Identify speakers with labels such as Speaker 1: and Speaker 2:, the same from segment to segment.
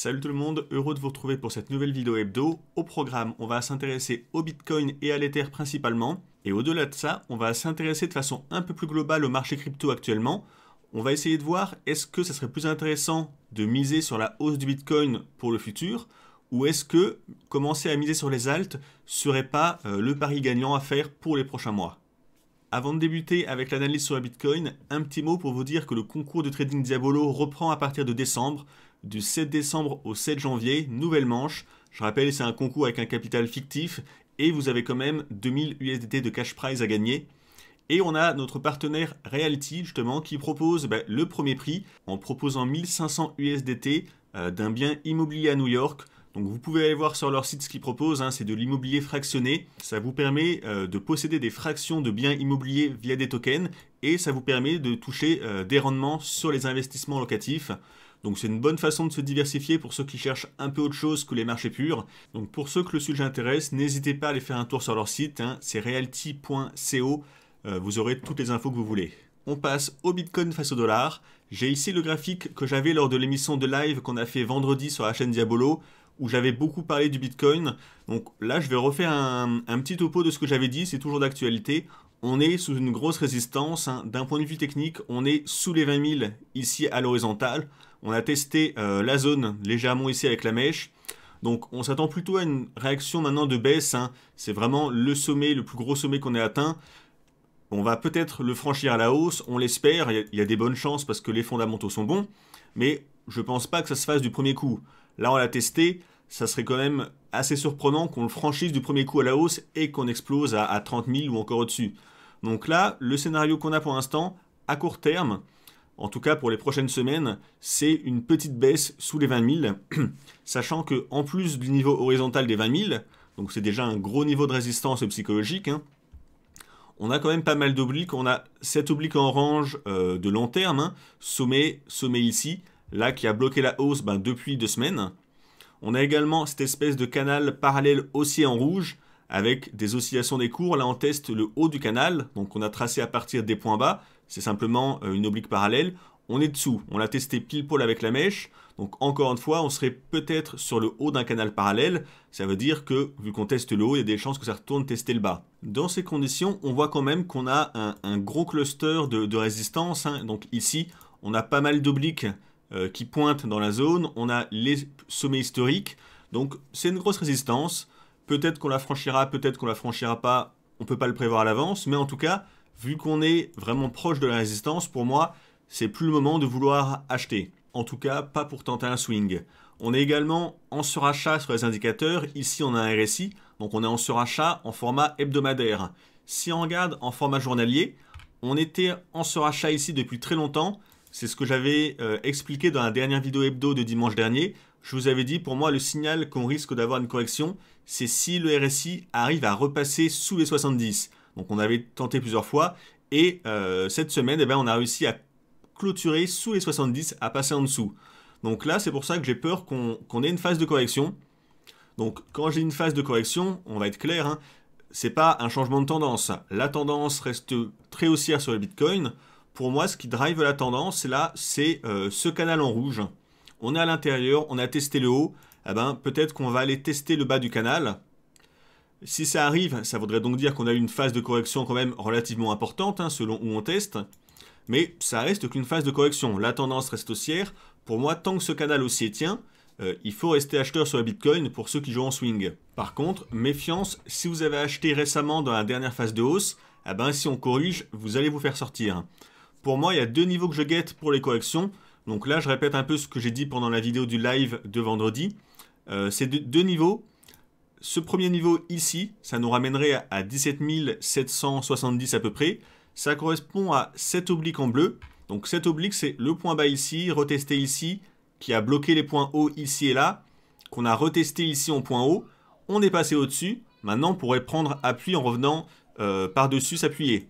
Speaker 1: Salut tout le monde, heureux de vous retrouver pour cette nouvelle vidéo hebdo. Au programme, on va s'intéresser au Bitcoin et à l'Ether principalement. Et au-delà de ça, on va s'intéresser de façon un peu plus globale au marché crypto actuellement. On va essayer de voir est-ce que ça serait plus intéressant de miser sur la hausse du Bitcoin pour le futur ou est-ce que commencer à miser sur les alts serait pas le pari gagnant à faire pour les prochains mois. Avant de débuter avec l'analyse sur le Bitcoin, un petit mot pour vous dire que le concours de trading Diabolo reprend à partir de décembre. Du 7 décembre au 7 janvier, nouvelle manche. Je rappelle, c'est un concours avec un capital fictif et vous avez quand même 2000 USDT de cash prize à gagner. Et on a notre partenaire Realty justement qui propose le premier prix en proposant 1500 USDT d'un bien immobilier à New York. Donc vous pouvez aller voir sur leur site ce qu'ils proposent, c'est de l'immobilier fractionné. Ça vous permet de posséder des fractions de biens immobiliers via des tokens et ça vous permet de toucher des rendements sur les investissements locatifs. Donc c'est une bonne façon de se diversifier pour ceux qui cherchent un peu autre chose que les marchés purs. Donc pour ceux que le sujet intéresse, n'hésitez pas à aller faire un tour sur leur site, c'est realty.co, vous aurez toutes les infos que vous voulez. On passe au Bitcoin face au dollar. J'ai ici le graphique que j'avais lors de l'émission de live qu'on a fait vendredi sur la chaîne Diabolo, où j'avais beaucoup parlé du Bitcoin. Donc là, je vais refaire un petit topo de ce que j'avais dit, c'est toujours d'actualité. On est sous une grosse résistance. D'un point de vue technique, on est sous les 20 000 ici à l'horizontale. On a testé la zone légèrement ici avec la mèche. Donc on s'attend plutôt à une réaction maintenant de baisse. C'est vraiment le sommet, le plus gros sommet qu'on ait atteint. On va peut-être le franchir à la hausse, on l'espère. Il y a des bonnes chances parce que les fondamentaux sont bons. Mais je ne pense pas que ça se fasse du premier coup. Là on l'a testé. Ça serait quand même assez surprenant qu'on le franchisse du premier coup à la hausse et qu'on explose à 30 000 ou encore au-dessus. Donc là, le scénario qu'on a pour l'instant, à court terme, en tout cas pour les prochaines semaines, c'est une petite baisse sous les 20 000, sachant qu'en plus du niveau horizontal des 20 000, donc c'est déjà un gros niveau de résistance psychologique, on a quand même pas mal d'obliques. On a cet oblique en orange de long terme, sommet ici, là qui a bloqué la hausse depuis 2 semaines. On a également cette espèce de canal parallèle haussier en rouge avec des oscillations des cours. Là, on teste le haut du canal. Donc, on a tracé à partir des points bas. C'est simplement une oblique parallèle. On est dessous. On l'a testé pile poil avec la mèche. Donc, encore une fois, on serait peut-être sur le haut d'un canal parallèle. Ça veut dire que, vu qu'on teste le haut, il y a des chances que ça retourne tester le bas. Dans ces conditions, on voit quand même qu'on a un gros cluster de résistance. Donc, ici, on a pas mal d'obliques qui pointent dans la zone, on a les sommets historiques, donc c'est une grosse résistance, peut-être qu'on la franchira, peut-être qu'on la franchira pas, on peut pas le prévoir à l'avance, mais en tout cas, vu qu'on est vraiment proche de la résistance, pour moi, c'est plus le moment de vouloir acheter, en tout cas pas pour tenter un swing. On est également en surachat sur les indicateurs, ici on a un RSI, donc on est en surachat en format hebdomadaire. Si on regarde en format journalier, on était en surachat ici depuis très longtemps. C'est ce que j'avais expliqué dans la dernière vidéo hebdo de dimanche dernier. Je vous avais dit, pour moi, le signal qu'on risque d'avoir une correction, c'est si le RSI arrive à repasser sous les 70. Donc on avait tenté plusieurs fois. Et cette semaine, on a réussi à clôturer sous les 70, à passer en dessous. Donc là, c'est pour ça que j'ai peur qu'on ait une phase de correction. Donc quand j'ai une phase de correction, on va être clair, c'est pas un changement de tendance. La tendance reste très haussière sur le Bitcoin. Pour moi, ce qui drive la tendance, là, c'est ce canal en rouge. On est à l'intérieur, on a testé le haut. Peut-être qu'on va aller tester le bas du canal. Si ça arrive, ça voudrait donc dire qu'on a eu une phase de correction quand même relativement importante, selon où on teste. Mais ça reste qu'une phase de correction. La tendance reste haussière. Pour moi, tant que ce canal haussier tient, il faut rester acheteur sur le Bitcoin pour ceux qui jouent en swing. Par contre, méfiance, si vous avez acheté récemment dans la dernière phase de hausse, si on corrige, vous allez vous faire sortir. Pour moi, il y a 2 niveaux que je guette pour les corrections. Donc là, je répète un peu ce que j'ai dit pendant la vidéo du live de vendredi. C'est 2 niveaux. Ce premier niveau ici, ça nous ramènerait à 17 770 à peu près. Ça correspond à cet oblique en bleu. Donc cet oblique, c'est le point bas ici, retesté ici, qui a bloqué les points hauts ici et là, qu'on a retesté ici en point haut. On est passé au-dessus. Maintenant, on pourrait prendre appui en revenant par-dessus s'appuyer.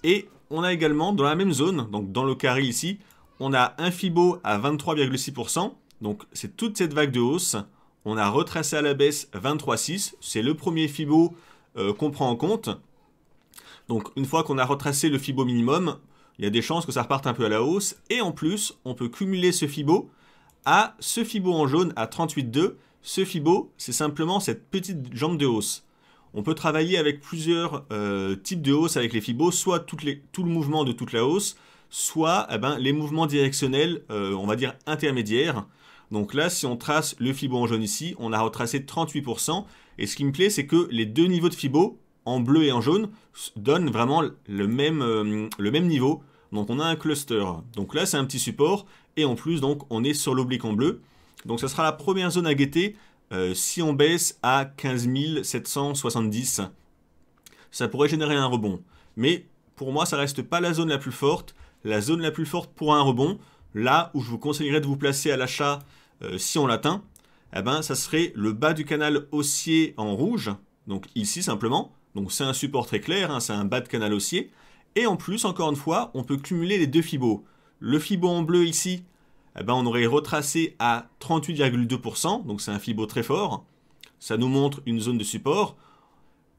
Speaker 1: Et on a également dans la même zone, donc dans le carré ici, on a un Fibo à 23,6%. Donc c'est toute cette vague de hausse. On a retracé à la baisse 23,6. C'est le premier Fibo qu'on prend en compte. Donc une fois qu'on a retracé le Fibo minimum, il y a des chances que ça reparte un peu à la hausse. Et en plus, on peut cumuler ce Fibo à ce Fibo en jaune à 38,2. Ce Fibo, c'est simplement cette petite jambe de hausse. On peut travailler avec plusieurs types de hausse avec les Fibos, soit tout le mouvement de toute la hausse, soit les mouvements directionnels, on va dire intermédiaires. Donc là, si on trace le Fibo en jaune ici, on a retracé 38%. Et ce qui me plaît, c'est que les deux niveaux de Fibo, en bleu et en jaune, donnent vraiment le même niveau. Donc on a un cluster. Donc là, c'est un petit support. Et en plus, donc, on est sur l'oblique en bleu. Donc ça sera la première zone à guetter si on baisse à 15 770. Ça pourrait générer un rebond. Mais pour moi, ça reste pas la zone la plus forte. La zone la plus forte pour un rebond, là où je vous conseillerais de vous placer à l'achat si on l'atteint, ça serait le bas du canal haussier en rouge. Donc ici simplement. Donc c'est un support très clair, hein, c'est un bas de canal haussier. Et en plus, encore une fois, on peut cumuler les deux Fibos. Le Fibo en bleu ici, on aurait retracé à 38,2%, donc c'est un Fibo très fort. Ça nous montre une zone de support.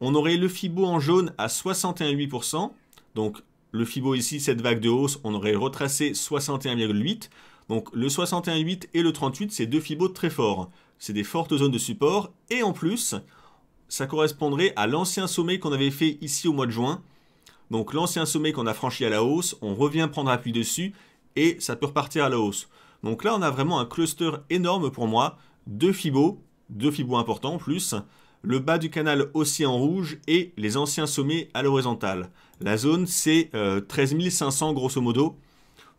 Speaker 1: On aurait le Fibo en jaune à 61,8%, donc le Fibo ici, cette vague de hausse, on aurait retracé 61,8%. Donc le 61,8 et le 38, c'est deux Fibos très forts. C'est des fortes zones de support. Et en plus, ça correspondrait à l'ancien sommet qu'on avait fait ici au mois de juin. Donc l'ancien sommet qu'on a franchi à la hausse, on revient prendre appui dessus et ça peut repartir à la hausse. Donc là, on a vraiment un cluster énorme pour moi. Deux Fibos importants en plus. Le bas du canal haussier en rouge et les anciens sommets à l'horizontale. La zone, c'est 13 500 grosso modo.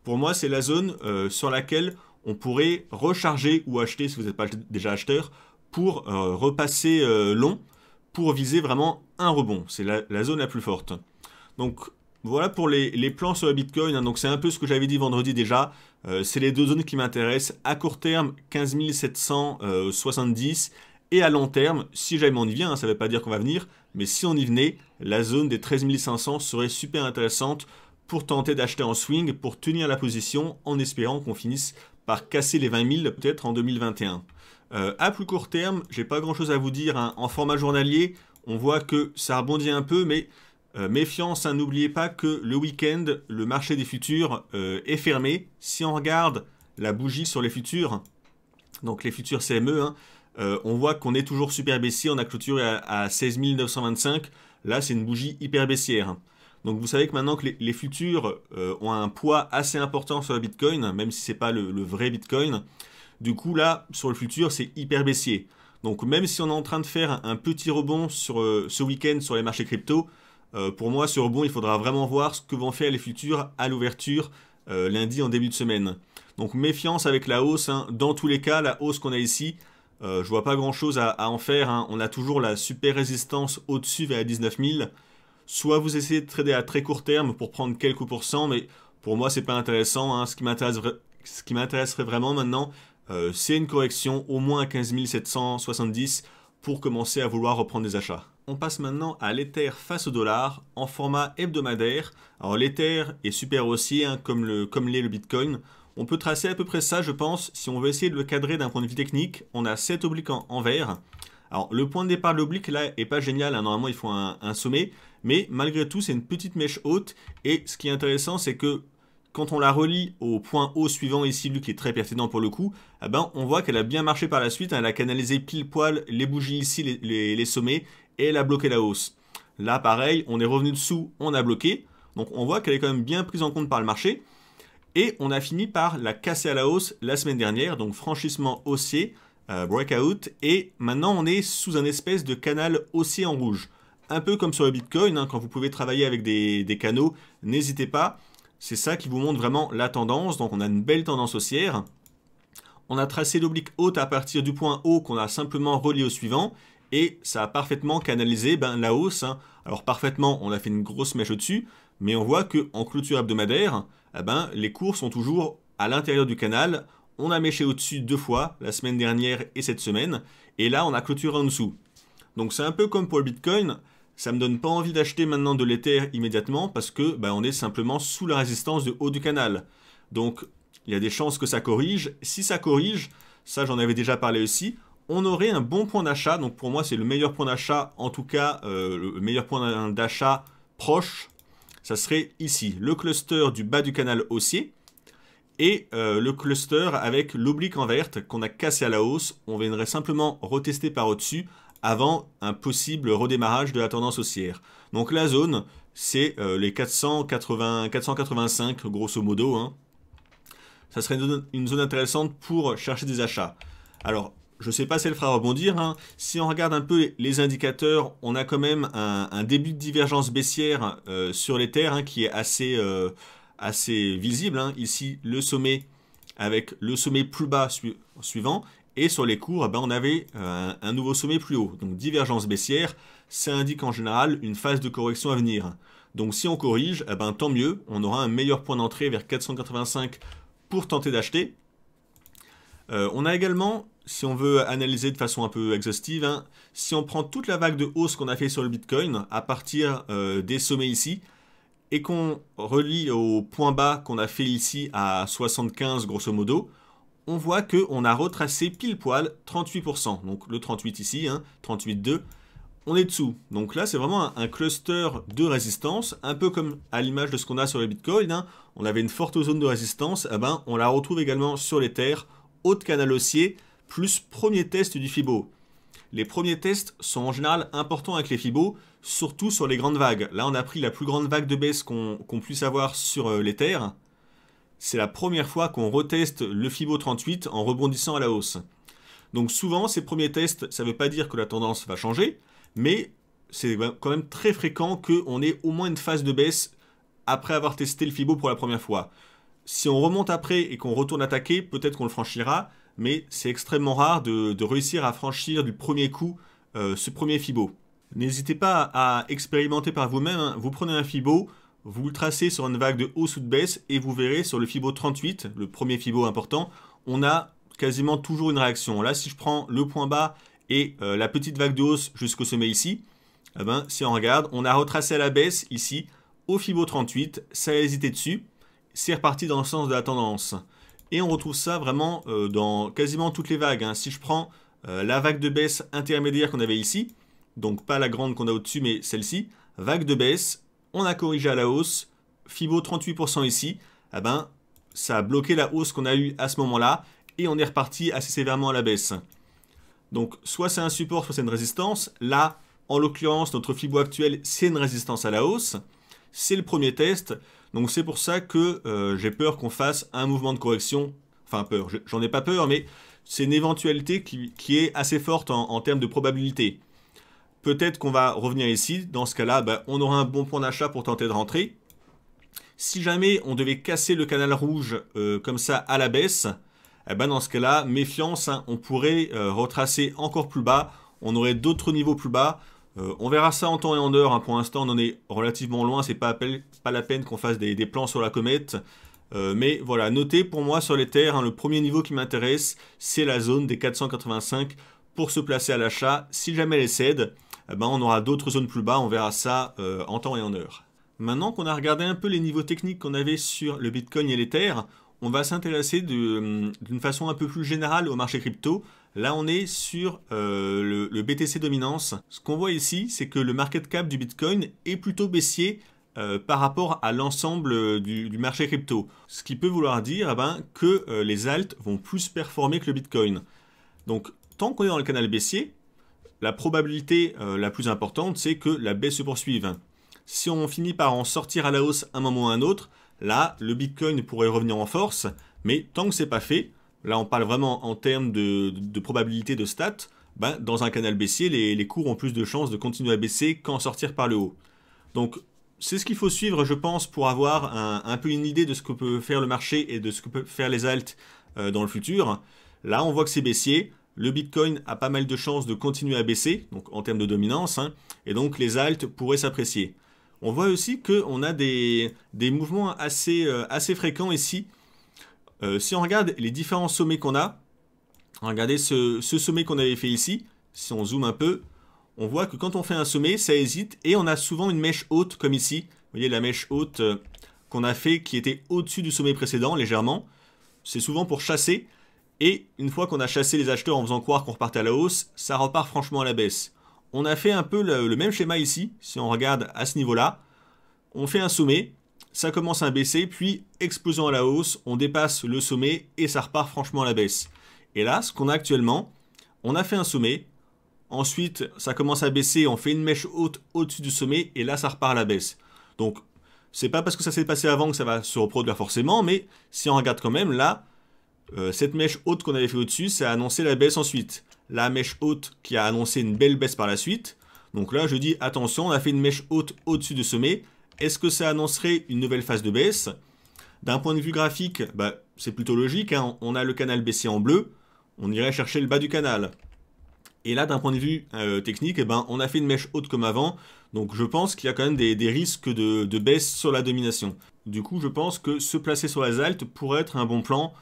Speaker 1: Pour moi, c'est la zone sur laquelle on pourrait recharger ou acheter, si vous n'êtes pas déjà acheteur, pour repasser long, pour viser vraiment un rebond. C'est la zone la plus forte. Donc voilà pour les plans sur le Bitcoin. Hein. Donc c'est un peu ce que j'avais dit vendredi déjà. C'est les deux zones qui m'intéressent. À court terme, 15 770. Et à long terme, si jamais on y vient, hein, ça ne veut pas dire qu'on va venir, mais si on y venait, la zone des 13 500 serait super intéressante pour tenter d'acheter en swing, pour tenir la position, en espérant qu'on finisse par casser les 20 000 peut-être en 2021. À plus court terme, j'ai pas grand chose à vous dire. Hein. En format journalier, on voit que ça rebondit un peu, mais méfiance, hein, n'oubliez pas que le week-end, le marché des futurs est fermé. Si on regarde la bougie sur les futurs, donc les futurs CME, hein, on voit qu'on est toujours super baissier. On a clôturé à 16 925. Là, c'est une bougie hyper baissière. Hein. Donc vous savez que maintenant que les futurs ont un poids assez important sur le Bitcoin, même si ce n'est pas le vrai Bitcoin, du coup là, sur le futur, c'est hyper baissier. Donc même si on est en train de faire un petit rebond sur ce week-end sur les marchés crypto, pour moi, ce rebond, il faudra vraiment voir ce que vont faire les futurs à l'ouverture lundi en début de semaine. Donc méfiance avec la hausse. Hein. Dans tous les cas, la hausse qu'on a ici, je vois pas grand-chose à en faire. Hein. On a toujours la super résistance au-dessus vers les 19 000. Soit vous essayez de trader à très court terme pour prendre quelques pourcents, mais pour moi, c'est pas intéressant. Hein. Ce qui m'intéresserait vraiment maintenant, c'est une correction au moins à 15 770 pour commencer à vouloir reprendre des achats. On passe maintenant à l'Ether face au dollar en format hebdomadaire. Alors l'Ether est super haussier, hein, comme l'est le Bitcoin. On peut tracer à peu près ça, je pense. Si on veut essayer de le cadrer d'un point de vue technique, on a 7 obliques en vert. Alors le point de départ de l'oblique là est pas génial, hein. Normalement il faut un sommet, mais malgré tout c'est une petite mèche haute. Et ce qui est intéressant, c'est que quand on la relie au point haut suivant ici, lui qui est très pertinent pour le coup, on voit qu'elle a bien marché par la suite. Elle a canalisé pile poil les bougies ici, les sommets, et elle a bloqué la hausse. Là pareil, on est revenu dessous, on a bloqué. Donc on voit qu'elle est quand même bien prise en compte par le marché. Et on a fini par la casser à la hausse la semaine dernière, donc franchissement haussier, breakout, et maintenant on est sous un espèce de canal haussier en rouge. Un peu comme sur le Bitcoin, hein, quand vous pouvez travailler avec des canaux, n'hésitez pas. C'est ça qui vous montre vraiment la tendance. Donc on a une belle tendance haussière. On a tracé l'oblique haute à partir du point haut qu'on a simplement relié au suivant. Et ça a parfaitement canalisé la hausse. Hein. Alors parfaitement, on a fait une grosse mèche au-dessus. Mais on voit qu'en clôture hebdomadaire, les cours sont toujours à l'intérieur du canal. On a méché au-dessus 2 fois, la semaine dernière et cette semaine. Et là, on a clôturé en dessous. Donc c'est un peu comme pour le Bitcoin. Ça me donne pas envie d'acheter maintenant de l'Ether immédiatement parce que on est simplement sous la résistance du haut du canal. Donc il y a des chances que ça corrige. Si ça corrige, ça j'en avais déjà parlé aussi, on aurait un bon point d'achat. Donc pour moi c'est le meilleur point d'achat, en tout cas le meilleur point d'achat proche, ça serait ici, le cluster du bas du canal haussier. et le cluster avec l'oblique en verte qu'on a cassé à la hausse. On viendrait simplement retester par au-dessus avant un possible redémarrage de la tendance haussière. Donc la zone, c'est les 485 grosso modo, hein. Ça serait une zone intéressante pour chercher des achats. Alors, je ne sais pas si elle fera rebondir, hein. Si on regarde un peu les indicateurs, on a quand même un début de divergence baissière sur l'Ether, hein, qui est assez visible, hein. Ici, le sommet avec le sommet plus bas suivant. Et sur les cours, on avait un nouveau sommet plus haut. Donc divergence baissière, ça indique en général une phase de correction à venir. Donc si on corrige, tant mieux, on aura un meilleur point d'entrée vers 485 pour tenter d'acheter. On a également, si on veut analyser de façon un peu exhaustive, hein, si on prend toute la vague de hausse qu'on a fait sur le Bitcoin à partir des sommets ici, et qu'on relie au point bas qu'on a fait ici à 75 grosso modo, on voit qu'on a retracé pile poil 38%. Donc le 38 ici, hein, 38,2, on est dessous. Donc là, c'est vraiment un cluster de résistance, un peu comme à l'image de ce qu'on a sur le Bitcoin, hein. On avait une forte zone de résistance, on la retrouve également sur l'Ether, haut de canal haussier, plus premier test du Fibo. Les premiers tests sont en général importants avec les Fibo, surtout sur les grandes vagues. Là, on a pris la plus grande vague de baisse qu'on puisse avoir sur l'Ether. C'est la première fois qu'on reteste le Fibo 38 en rebondissant à la hausse. Donc souvent, ces premiers tests, ça ne veut pas dire que la tendance va changer, mais c'est quand même très fréquent qu'on ait au moins une phase de baisse après avoir testé le Fibo pour la première fois. Si on remonte après et qu'on retourne attaquer, peut-être qu'on le franchira, mais c'est extrêmement rare de réussir à franchir du premier coup ce premier Fibo. N'hésitez pas à expérimenter par vous-même, hein. Vous prenez un Fibo, vous le tracez sur une vague de hausse ou de baisse et vous verrez sur le Fibo 38, le premier Fibo important, on a quasiment toujours une réaction. Là, si je prends le point bas et la petite vague de hausse jusqu'au sommet ici, si on regarde, on a retracé à la baisse ici au Fibo 38, ça a hésité dessus, c'est reparti dans le sens de la tendance. Et on retrouve ça vraiment dans quasiment toutes les vagues, hein. Si je prends la vague de baisse intermédiaire qu'on avait ici, donc pas la grande qu'on a au-dessus, mais celle-ci, vague de baisse, on a corrigé à la hausse, Fibo 38% ici, ça a bloqué la hausse qu'on a eue à ce moment-là, et on est reparti assez sévèrement à la baisse. Donc soit c'est un support, soit c'est une résistance. Là, en l'occurrence, notre Fibo actuel, c'est une résistance à la hausse. C'est le premier test, donc c'est pour ça que j'ai peur qu'on fasse un mouvement de correction. Enfin peur, j'en ai pas peur, mais c'est une éventualité qui est assez forte en termes de probabilité. Peut-être qu'on va revenir ici, dans ce cas-là, on aura un bon point d'achat pour tenter de rentrer. Si jamais on devait casser le canal rouge comme ça à la baisse, dans ce cas-là, méfiance, hein, on pourrait retracer encore plus bas, on aurait d'autres niveaux plus bas. On verra ça en temps et en heure, hein. Pour l'instant, on en est relativement loin, c'est pas la peine qu'on fasse des plans sur la comète. Mais voilà, notez pour moi sur l'Ether, hein, le premier niveau qui m'intéresse, c'est la zone des 485 pour se placer à l'achat. Si jamais elle cède, on aura d'autres zones plus bas, on verra ça en temps et en heure. Maintenant qu'on a regardé un peu les niveaux techniques qu'on avait sur le Bitcoin et l'Ether, on va s'intéresser d'une façon un peu plus générale au marché crypto. Là, on est sur le BTC dominance. Ce qu'on voit ici, c'est que le market cap du Bitcoin est plutôt baissier par rapport à l'ensemble du marché crypto. Ce qui peut vouloir dire que les alts vont plus performer que le Bitcoin. Donc, tant qu'on est dans le canal baissier, la probabilité la plus importante, c'est que la baisse se poursuive. Si on finit par en sortir à la hausse un moment ou un autre, là, le Bitcoin pourrait revenir en force, mais tant que c'est pas fait, là on parle vraiment en termes de probabilité de stats, dans un canal baissier, les cours ont plus de chances de continuer à baisser qu'en sortir par le haut. Donc c'est ce qu'il faut suivre, je pense, pour avoir un peu une idée de ce que peut faire le marché et de ce que peuvent faire les alts dans le futur. Là, on voit que c'est baissier. Le Bitcoin a pas mal de chances de continuer à baisser, donc en termes de dominance, hein, et donc les alts pourraient s'apprécier. On voit aussi qu'on a des mouvements assez fréquents ici. Si on regarde les différents sommets qu'on a, regardez ce sommet qu'on avait fait ici, si on zoome un peu, on voit que quand on fait un sommet, ça hésite, et on a souvent une mèche haute comme ici. Vous voyez la mèche haute qu'on a fait qui était au-dessus du sommet précédent, légèrement. C'est souvent pour chasser, et une fois qu'on a chassé les acheteurs en faisant croire qu'on repartait à la hausse, ça repart franchement à la baisse. On a fait un peu le même schéma ici, si on regarde à ce niveau-là. On fait un sommet, ça commence à baisser, puis explosion à la hausse, on dépasse le sommet et ça repart franchement à la baisse. Et là, ce qu'on a actuellement, on a fait un sommet, ensuite ça commence à baisser, on fait une mèche haute au-dessus du sommet et là ça repart à la baisse. Donc c'est pas parce que ça s'est passé avant que ça va se reproduire forcément, mais si on regarde quand même, là, cette mèche haute qu'on avait fait au-dessus, ça a annoncé la baisse ensuite. La mèche haute qui a annoncé une belle baisse par la suite. Donc là je dis attention, on a fait une mèche haute au-dessus du sommet. Est-ce que ça annoncerait une nouvelle phase de baisse? D'un point de vue graphique, c'est plutôt logique, hein. On a le canal baissier en bleu, on irait chercher le bas du canal. Et là, d'un point de vue technique, on a fait une mèche haute comme avant, donc je pense qu'il y a quand même des risques de baisse sur la domination. Du coup, je pense que se placer sur la ZALT pourrait être un bon plan,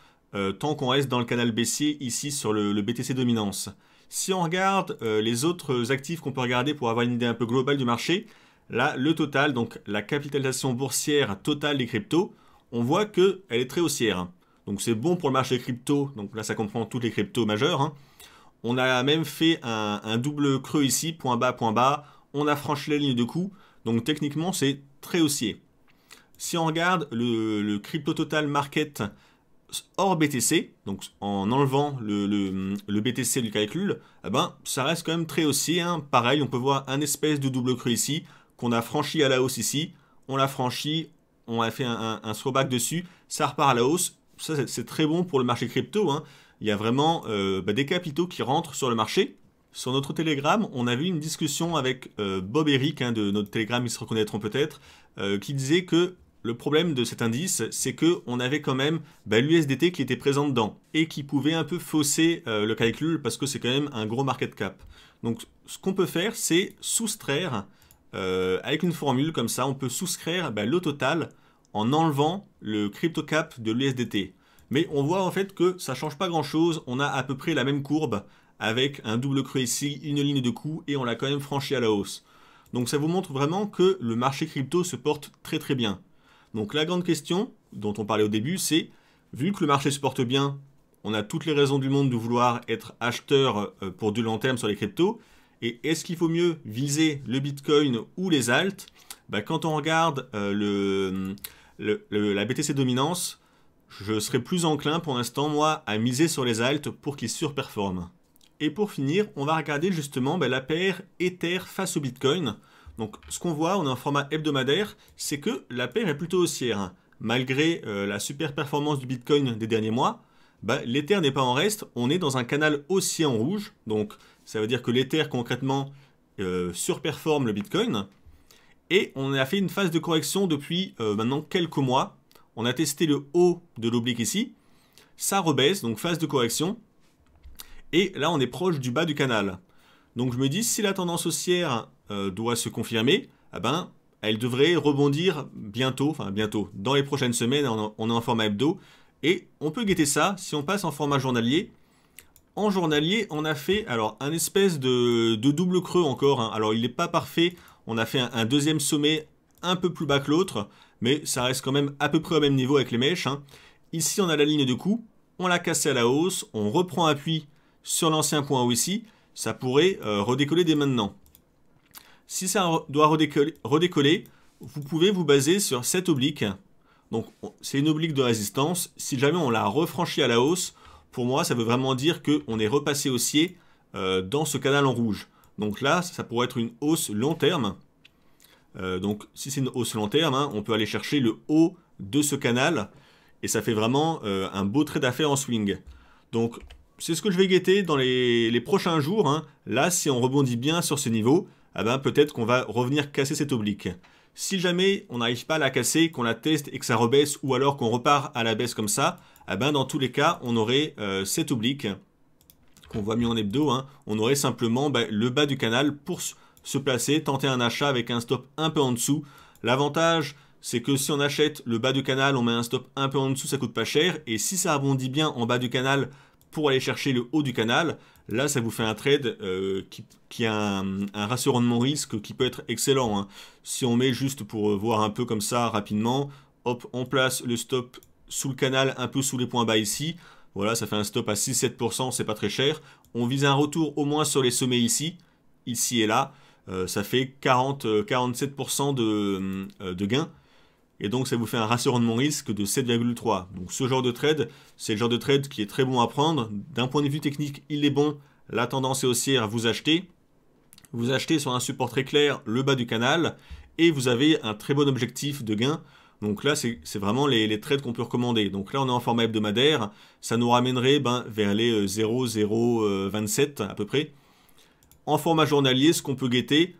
Speaker 1: tant qu'on reste dans le canal baissier ici sur le BTC dominance. Si on regarde les autres actifs qu'on peut regarder pour avoir une idée un peu globale du marché, là, le total, donc la capitalisation boursière totale des cryptos, on voit qu'elle est très haussière. Donc c'est bon pour le marché crypto, donc là ça comprend toutes les cryptos majeures. Hein. On a même fait un double creux ici, point bas, on a franchi la ligne de coup, donc techniquement c'est très haussier. Si on regarde le crypto total market hors BTC, donc en enlevant le BTC du calcul, ça reste quand même très haussier. Hein. Pareil, on peut voir un espèce de double creux ici, qu'on a franchi à la hausse ici, on l'a franchi, on a fait un throwback dessus, ça repart à la hausse. Ça c'est très bon pour le marché crypto. Hein. Il y a vraiment des capitaux qui rentrent sur le marché. Sur notre Telegram, on a vu une discussion avec Bob et Eric, hein, de notre Telegram, ils se reconnaîtront peut-être, qui disait que le problème de cet indice, c'est qu'on avait quand même l'USDT qui était présent dedans et qui pouvait un peu fausser le calcul parce que c'est quand même un gros market cap. Donc ce qu'on peut faire, c'est soustraire, avec une formule comme ça, on peut soustraire le total en enlevant le crypto cap de l'USDT. Mais on voit en fait que ça ne change pas grand chose, on a à peu près la même courbe avec un double creux ici, une ligne de coup et on l'a quand même franchi à la hausse. Donc ça vous montre vraiment que le marché crypto se porte très très bien. Donc la grande question dont on parlait au début, c'est vu que le marché se porte bien, on a toutes les raisons du monde de vouloir être acheteur pour du long terme sur les cryptos. Et est-ce qu'il faut mieux viser le Bitcoin ou les alts? Quand on regarde la BTC dominance, je serais plus enclin pour l'instant, moi, à miser sur les alts pour qu'ils surperforment. Et pour finir, on va regarder justement la paire Ether face au Bitcoin. Donc ce qu'on voit, on est en format hebdomadaire, c'est que la paire est plutôt haussière. Hein. Malgré la super performance du Bitcoin des derniers mois, l'Ether n'est pas en reste, on est dans un canal haussier en rouge. Donc ça veut dire que l'Ether concrètement surperforme le Bitcoin. Et on a fait une phase de correction depuis maintenant quelques mois. On a testé le haut de l'oblique ici. Ça rebaisse, donc phase de correction. Et là, on est proche du bas du canal. Donc je me dis, si la tendance haussière doit se confirmer, elle devrait rebondir bientôt, dans les prochaines semaines, on est en format hebdo. Et on peut guetter ça si on passe en format journalier. En journalier, on a fait un espèce de double creux encore. Hein. Alors il n'est pas parfait, on a fait un deuxième sommet un peu plus bas que l'autre, mais ça reste quand même à peu près au même niveau avec les mèches. Hein. Ici, on a la ligne de coup, on l'a cassé à la hausse, on reprend appui sur l'ancien point haut ici, ça pourrait redécoller dès maintenant. Si ça doit redécoller, vous pouvez vous baser sur cette oblique. Donc c'est une oblique de résistance. Si jamais on l'a refranchi à la hausse, pour moi ça veut vraiment dire qu'on est repassé haussier dans ce canal en rouge. Donc là, ça pourrait être une hausse long terme. Donc si c'est une hausse long terme, hein, on peut aller chercher le haut de ce canal et ça fait vraiment un beau trade d'affaires en swing. Donc c'est ce que je vais guetter dans les prochains jours. Hein. Là, si on rebondit bien sur ce niveau, peut-être qu'on va revenir casser cette oblique. Si jamais on n'arrive pas à la casser, qu'on la teste et que ça rebaisse, ou alors qu'on repart à la baisse comme ça, dans tous les cas, on aurait cette oblique qu'on voit mieux en hebdo. Hein. On aurait simplement le bas du canal pour se placer, tenter un achat avec un stop un peu en dessous. L'avantage, c'est que si on achète le bas du canal, on met un stop un peu en dessous, ça coûte pas cher. Et si ça rebondit bien en bas du canal pour aller chercher le haut du canal, là ça vous fait un trade qui a un ratio rendement-risque qui peut être excellent. Hein. Si on met juste pour voir un peu comme ça rapidement, hop, on place le stop sous le canal, un peu sous les points bas ici. Voilà, ça fait un stop à 6-7%, c'est pas très cher. On vise un retour au moins sur les sommets ici et là. Ça fait 47% de gain. et donc ça vous fait un ratio rendement-risque de 7,3. Donc ce genre de trade, c'est le genre de trade qui est très bon à prendre. D'un point de vue technique, il est bon. La tendance est haussière, vous achetez. Vous achetez sur un support très clair le bas du canal, et vous avez un très bon objectif de gain. Donc là, c'est vraiment les trades qu'on peut recommander. Donc là, on est en format hebdomadaire. Ça nous ramènerait vers les 0,027 à peu près. En format journalier, ce qu'on peut guetter,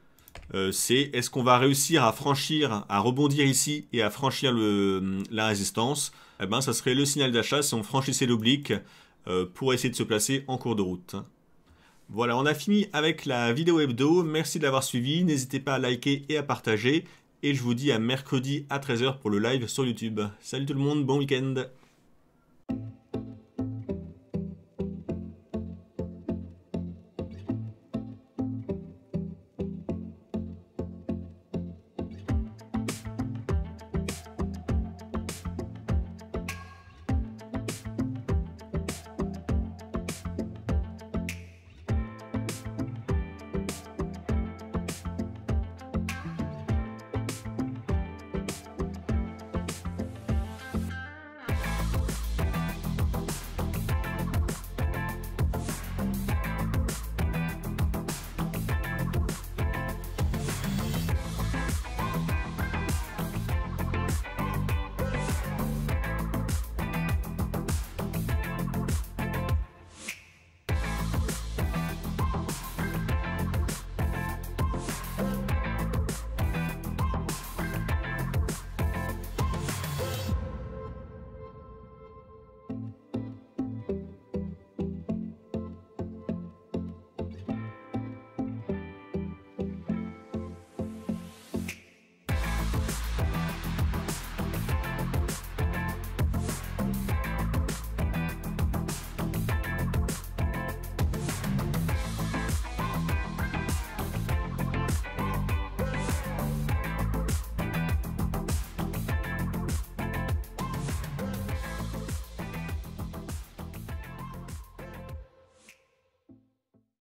Speaker 1: c'est est-ce qu'on va réussir à franchir, à rebondir ici et à franchir la résistance. Eh ben, ça serait le signal d'achat si on franchissait l'oblique pour essayer de se placer en cours de route. Voilà, on a fini avec la vidéo hebdo. Merci de l'avoir suivi. N'hésitez pas à liker et à partager. Et je vous dis à mercredi à 13 h pour le live sur YouTube. Salut tout le monde, bon week-end!